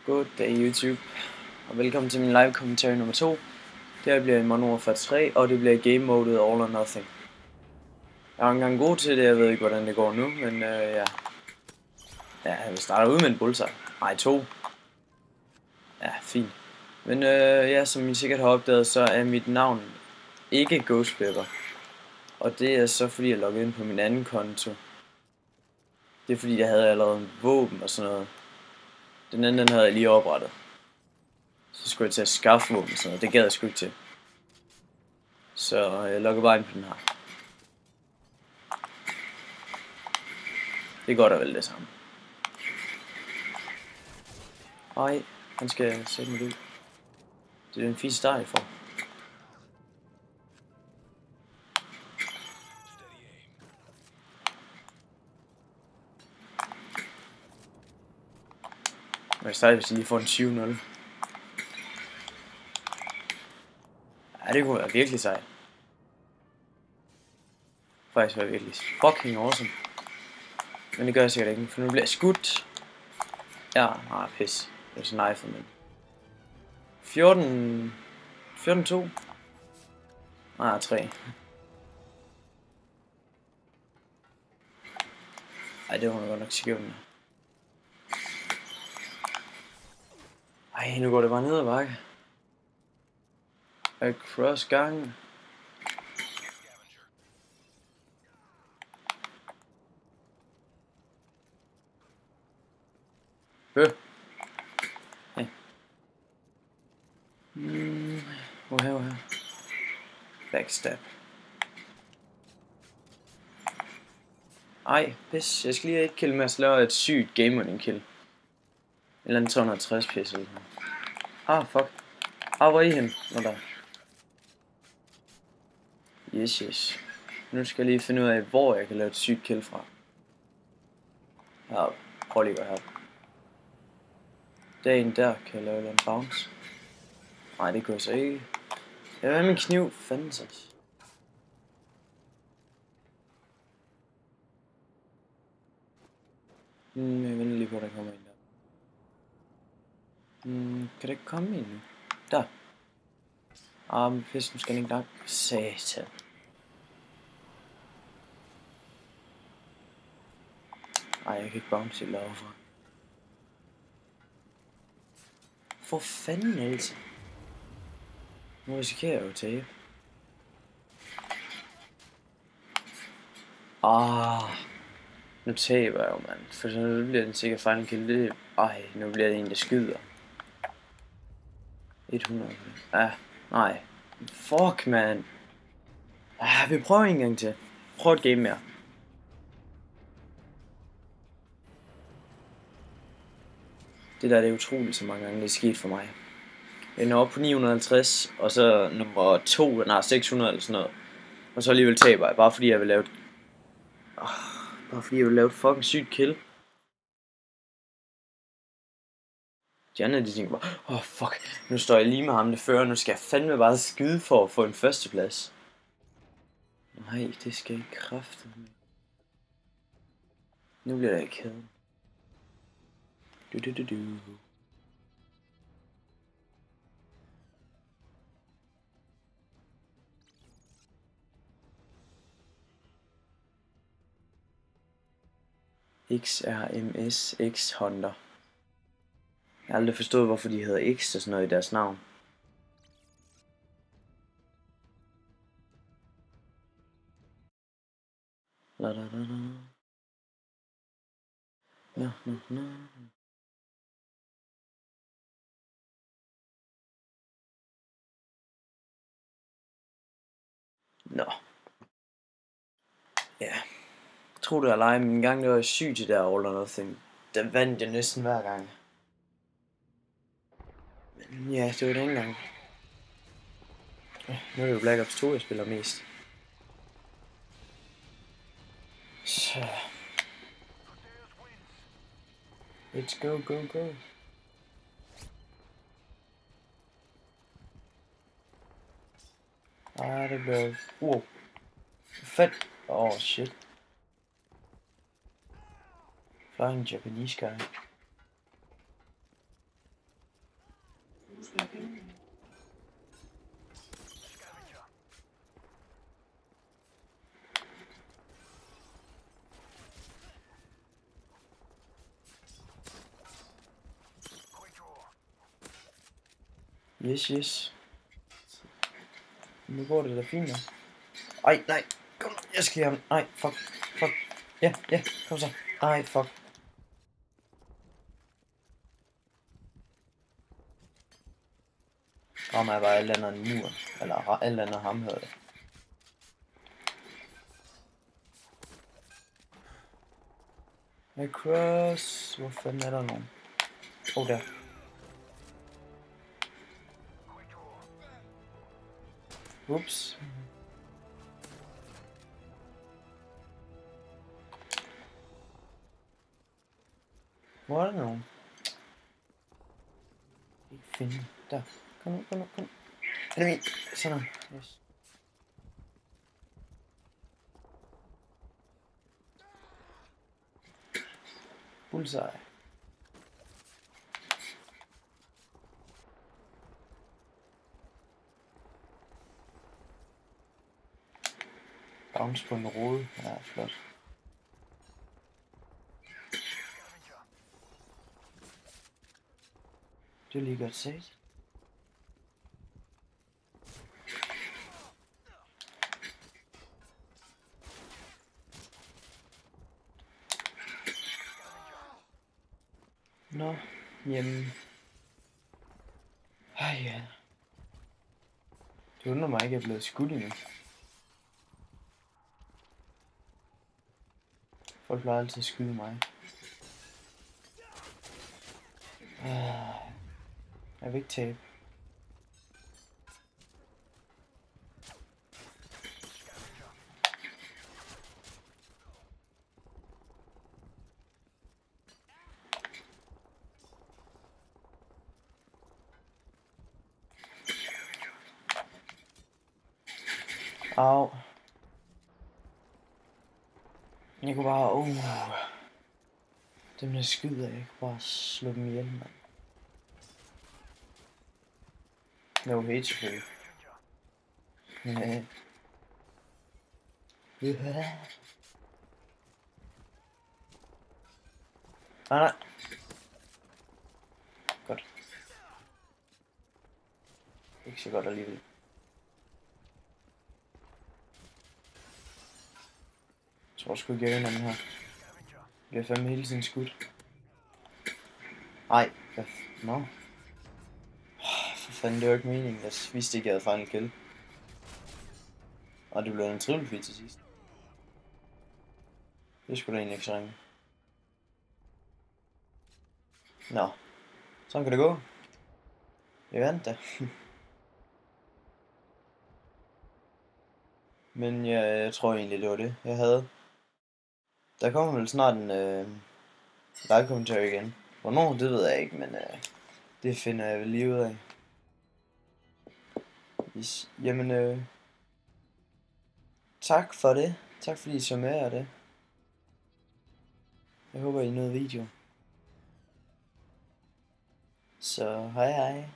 Goddag YouTube, og velkommen til min live kommentar nummer 2. Det her bliver Modern Warfare 3, og det bliver game modet All or Nothing. Jeg er ikke engang god til det, jeg ved ikke hvordan det går nu, men ja, vi starter ud med en bullseye. Nej, 2. Ja, fint. Men ja, som I sikkert har opdaget, så er mit navn ikke Ghost Pepper. Og det er så fordi jeg loggede ind på min anden konto. Det er fordi jeg havde allerede en våben og sådan noget. Den anden den havde jeg lige oprettet. Så skulle jeg til at skaffe våben og sådan noget. Det gad jeg sgu ikke til. Så jeg logger bare ind på den her. Det går da vel det samme. Ej, han skal sætte mig ud. Det er en fin start, jeg får. Jeg starter, hvis jeg lige får en 7-0. Ja, det kunne være virkelig sejt. Faktisk være virkelig fucking awesome. Men det gør jeg sikkert ikke, for nu bliver jeg skudt. Ja, nej, pis. Det er så nej for mig. 14-2. Nej, 3. Ej, det var godt nok skævende. Ej, nu går det bare ned ad bakke. Across gang. Hey. Her. Backstab. Ej, pis. Jeg skal lige ikke kill med at lave et sygt game winning kill. Eller en 360 pis eller sådan. Ah, fuck. Ah, hvor er I hen? Nå der. Yes. Nu skal jeg lige finde ud af, hvor jeg kan lave et sygt kill fra. Heroppe. Prøv lige at gå heroppe. Der er en der, kan jeg lave en bounce. Nej, det kunne jeg så ikke. Jeg vil have min kniv, fanden så. Jeg venter lige på, at der kommer en der. Kan der ikke komme en nu? Der. Men pis, nu skal den ikke langt. Satan. Ej, jeg kan ikke bounce helt overfor. For fanden altså. Nu risikerer jeg jo at tabe. Nu taber jeg jo, mand. For så nu bliver den sikkert final kill. Nu bliver det en, der skyder. 100. Nej. Fuck, man. Vi prøver en gang til. Prøv et game mere. Det der, det er utroligt så mange gange, det er sket for mig. Jeg når op på 950, og så nummer 2, den har 600 eller sådan noget. Og så alligevel taber jeg, bare fordi jeg vil lave et fucking sygt kill. De andre, de tænker bare, fuck, nu står jeg lige med ham der før, nu skal jeg fandme bare skyde for at få en førsteplads. Nej, det skal jeg kræfte med. Nu bliver jeg ked. XRMS X Hunter. Jeg har aldrig forstået, hvorfor de hedder X og sådan noget i deres navn. No. Nå. Ja. Tro det eller ej, men en gang det var sygt det der All or Nothing. Der vandt jeg næsten hver gang. Men ja, det var det ikke engang. Nu er det jo Black Ops 2, jeg spiller mest. Så. Let's go. Det blev... Wow. Fedt. Shit. Flying Japanese guy. Yes. Nu går det da fint. Ej, nej. Kom, jeg skal have ham. Ej, fuck. Ja, kom så. Ej, fuck. Rammer jeg bare alt andet end muren. Eller alt andet ham hedder det. Cross. Hvor fanden er der nogen? Der. Ups. Hvor er der nogen? Ikke finde. Der. Kom nu. Er det min? Sådan. Yes. Bullseye. Bounce på en rode. Ja, flot. Det er lige godt set. Nå, jamen. Ej, ja. Det undrer mig ikke, at jeg er blevet skudt endnu. Folk plejer altid at skyde mig. Jeg vil ikke tabe. Au. Jeg kunne bare... Dem der skyder, jeg kunne bare slå dem ihjel, mand. No hate selvfølgelig. Nej. Godt. Ikke så godt alligevel. Jeg tror sgu ikke, jeg vinder den her. Jeg er fandme hele tiden skudt. Ej, hvad nå? For fanden, det var ikke meningen. Jeg vidste ikke, jeg havde final kill. Og det blev en triple feed til sidst. Det skulle da egentlig ikke så ringe. Nå, sådan kan det gå. Jeg vandt da. Men jeg tror egentlig, det var det, jeg havde. Der kommer vel snart en live commentary igen. Hvornår, det ved jeg ikke, men det finder jeg vel lige ud af. Yes. Jamen, tak for det. Tak fordi I så med af det. Jeg håber I nåede video. Så hej.